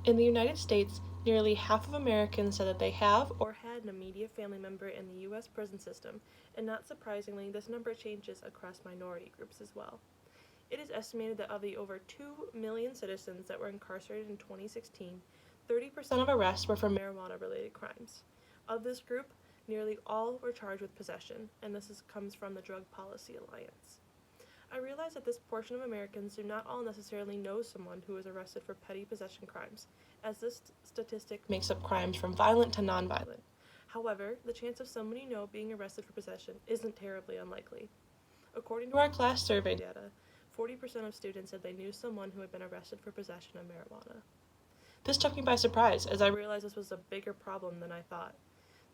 In the United States, nearly half of Americans said that they have or had an immediate family member in the U.S. prison system, and not surprisingly, this number changes across minority groups as well. It is estimated that of the over 2 million citizens that were incarcerated in 2016, 30% of arrests were for marijuana-related crimes. Of this group, nearly all were charged with possession, and comes from the Drug Policy Alliance. I realize that this portion of Americans do not all necessarily know someone who was arrested for petty possession crimes, as this statistic makes up crimes from violent to nonviolent. However, the chance of someone you know being arrested for possession isn't terribly unlikely. According to our class survey data, 40% of students said they knew someone who had been arrested for possession of marijuana. This took me by surprise, as I realized this was a bigger problem than I thought.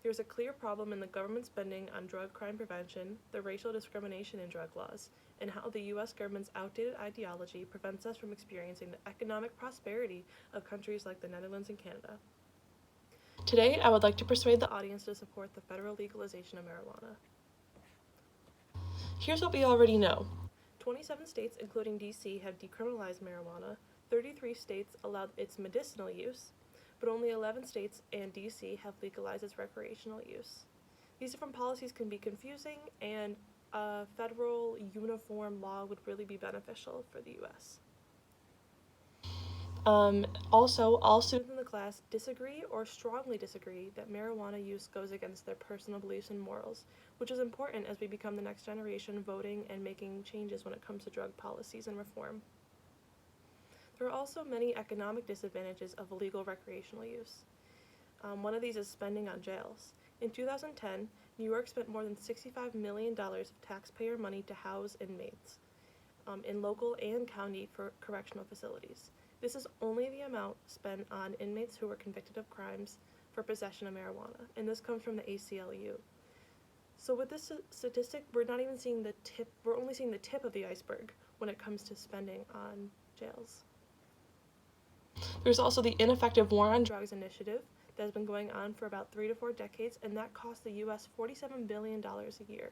There's a clear problem in the government spending on drug crime prevention, the racial discrimination in drug laws, and how the U.S. government's outdated ideology prevents us from experiencing the economic prosperity of countries like the Netherlands and Canada. Today, I would like to persuade the audience to support the federal legalization of marijuana. Here's what we already know. 27 states, including D.C., have decriminalized marijuana, 33 states allowed its medicinal use, but only 11 states and D.C. have legalized its recreational use. These different policies can be confusing, and a federal uniform law would really be beneficial for the U.S. Also, all students in the class disagree or strongly disagree that marijuana use goes against their personal beliefs and morals, which is important as we become the next generation voting and making changes when it comes to drug policies and reform. There are also many economic disadvantages of illegal recreational use. One of these is spending on jails. In 2010, New York spent more than $65 million of taxpayer money to house inmates in local and county for correctional facilities. This is only the amount spent on inmates who were convicted of crimes for possession of marijuana, and this comes from the ACLU. So with this statistic, we're only seeing the tip of the iceberg when it comes to spending on jails. There's also the ineffective War on Drugs initiative that has been going on for about 3 to 4 decades, and that costs the U.S. $47 billion a year.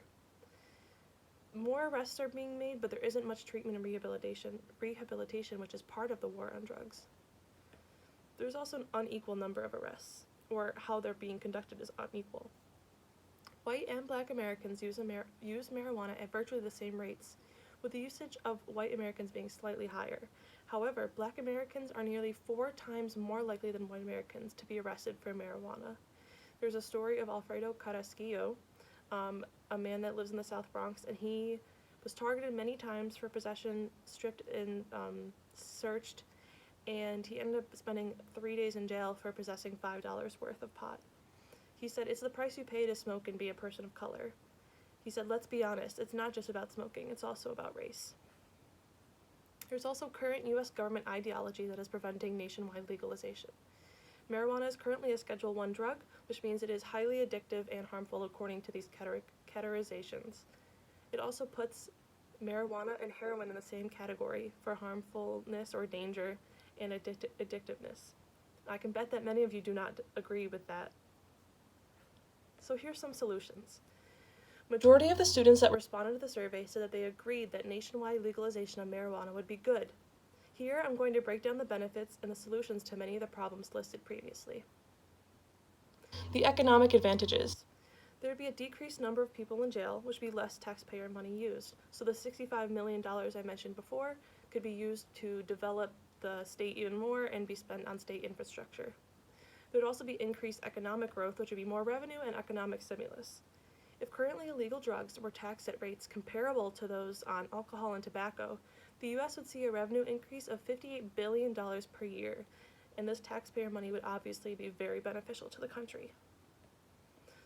More arrests are being made, but there isn't much treatment and rehabilitation, which is part of the war on drugs. There's also an unequal number of arrests, or how they're being conducted is unequal. White and black Americans use marijuana at virtually the same rates, with the usage of white Americans being slightly higher. However, black Americans are nearly 4 times more likely than white Americans to be arrested for marijuana. There's a story of Alfredo Carrasquillo, a man that lives in the South Bronx, and he was targeted many times for possession, stripped and searched, and he ended up spending 3 days in jail for possessing $5 worth of pot. He said, "It's the price you pay to smoke and be a person of color." He said, "Let's be honest, it's not just about smoking, it's also about race." There's also current U.S. government ideology that is preventing nationwide legalization. Marijuana is currently a Schedule I drug, which means it is highly addictive and harmful according to these categorizations. It also puts marijuana and heroin in the same category for harmfulness or danger and addictiveness. I can bet that many of you do not agree with that. So here's some solutions. Majority of the students that responded to the survey said that they agreed that nationwide legalization of marijuana would be good. Here, I'm going to break down the benefits and the solutions to many of the problems listed previously. The economic advantages. There would be a decreased number of people in jail, which would be less taxpayer money used. So the $65 million I mentioned before could be used to develop the state even more and be spent on state infrastructure. There would also be increased economic growth, which would be more revenue and economic stimulus. If currently illegal drugs were taxed at rates comparable to those on alcohol and tobacco, the U.S. would see a revenue increase of $58 billion per year, and this taxpayer money would obviously be very beneficial to the country.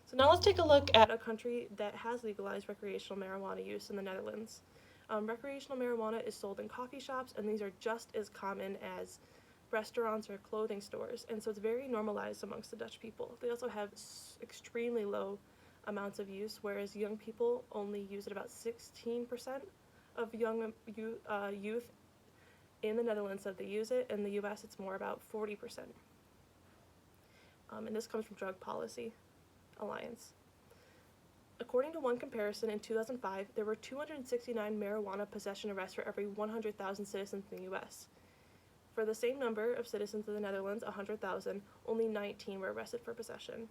So now let's take a look at a country that has legalized recreational marijuana use in the Netherlands. Recreational marijuana is sold in coffee shops, and these are just as common as restaurants or clothing stores, and so it's very normalized amongst the Dutch people. They also have extremely low amounts of use, whereas young people only use it about 16% of young youth in the Netherlands that they use it. In the U.S., it's more about 40%. And this comes from Drug Policy Alliance. According to one comparison, in 2005, there were 269 marijuana possession arrests for every 100,000 citizens in the U.S. For the same number of citizens of the Netherlands, 100,000, only 19 were arrested for possession.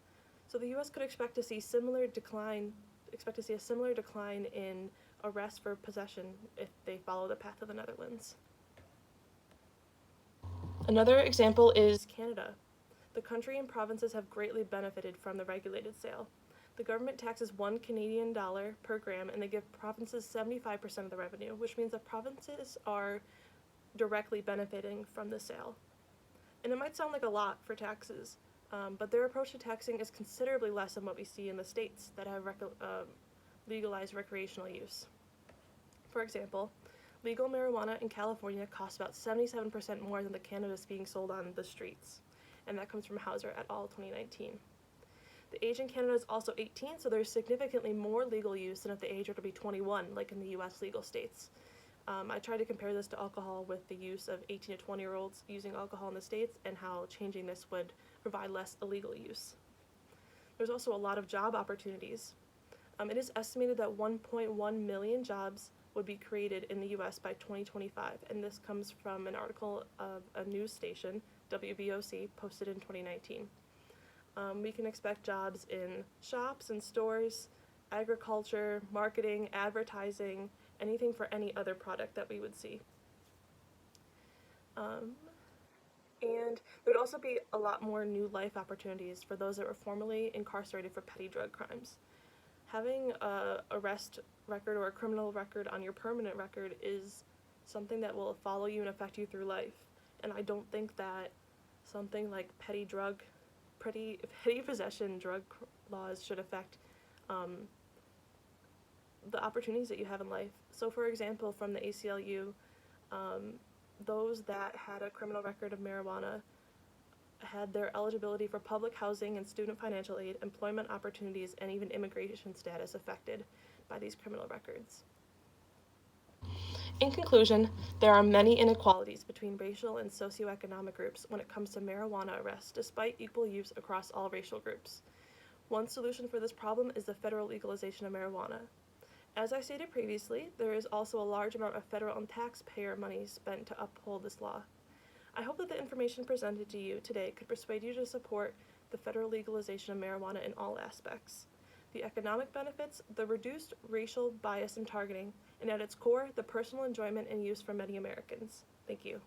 So the U.S. could expect to see a similar decline in arrests for possession if they follow the path of the Netherlands. Another example is Canada. The country and provinces have greatly benefited from the regulated sale. The government taxes $1 per gram, and they give provinces 75% of the revenue, which means that provinces are directly benefiting from the sale. And it might sound like a lot for taxes, but their approach to taxing is considerably less than what we see in the states that have legalized recreational use. For example, legal marijuana in California costs about 77% more than the cannabis being sold on the streets, and that comes from Hauser et al. 2019. The age in Canada is also 18, so there's significantly more legal use than if the age were to be 21, like in the U.S. legal states. I tried to compare this to alcohol with the use of 18 to 20-year-olds using alcohol in the States and how changing this would provide less illegal use. There's also a lot of job opportunities. It is estimated that 1.1 million jobs would be created in the U.S. by 2025, and this comes from an article of a news station, WBOC, posted in 2019. We can expect jobs in shops and stores, agriculture, marketing, advertising, anything for any other product that we would see. And there would also be a lot more new life opportunities for those that were formerly incarcerated for petty drug crimes. Having an arrest record or a criminal record on your permanent record is something that will follow you and affect you through life. And I don't think that something like petty possession drug laws should affect the opportunities that you have in life. So for example, from the ACLU, those that had a criminal record of marijuana had their eligibility for public housing and student financial aid, employment opportunities, and even immigration status affected by these criminal records. In conclusion, there are many inequalities between racial and socioeconomic groups when it comes to marijuana arrests, despite equal use across all racial groups. One solution for this problem is the federal legalization of marijuana. As I stated previously, there is also a large amount of federal and taxpayer money spent to uphold this law. I hope that the information presented to you today could persuade you to support the federal legalization of marijuana in all aspects. The economic benefits, the reduced racial bias and targeting, and at its core, the personal enjoyment and use for many Americans. Thank you.